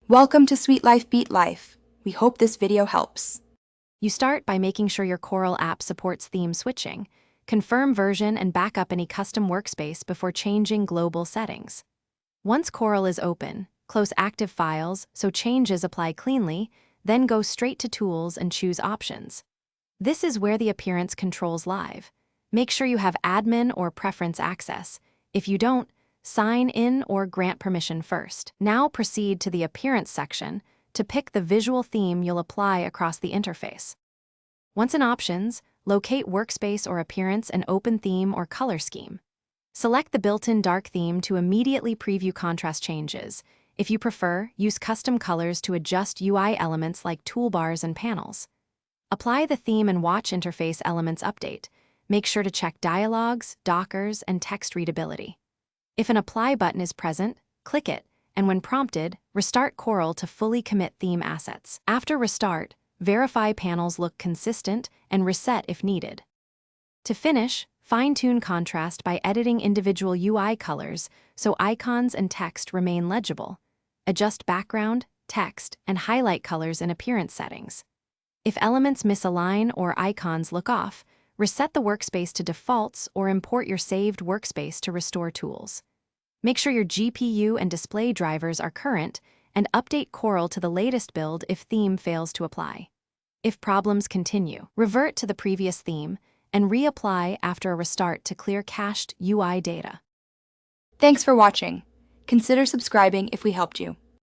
Welcome to Sweet Life Beat Life. We hope this video helps. You start by making sure your Corel app supports theme switching. Confirm version and back up any custom workspace before changing global settings. Once Corel is open, close active files so changes apply cleanly, then go straight to Tools and choose Options. This is where the appearance controls live. Make sure you have admin or preference access. If you don't, sign in or grant permission first. Now proceed to the Appearance section to pick the visual theme you'll apply across the interface. Once in Options, locate Workspace or Appearance and open Theme or Color Scheme. Select the built-in dark theme to immediately preview contrast changes. If you prefer, use custom colors to adjust UI elements like toolbars and panels. Apply the theme and watch interface elements update. Make sure to check dialogues, dockers, and text readability. If an Apply button is present, click it, and when prompted, restart Corel to fully commit theme assets. After restart, verify panels look consistent and reset if needed. To finish, fine-tune contrast by editing individual UI colors so icons and text remain legible. Adjust background, text, and highlight colors in appearance settings. If elements misalign or icons look off, reset the workspace to defaults or import your saved workspace to restore tools. Make sure your GPU and display drivers are current and update Corel to the latest build if theme fails to apply. If problems continue, revert to the previous theme and reapply after a restart to clear cached UI data. Thanks for watching. Consider subscribing if we helped you.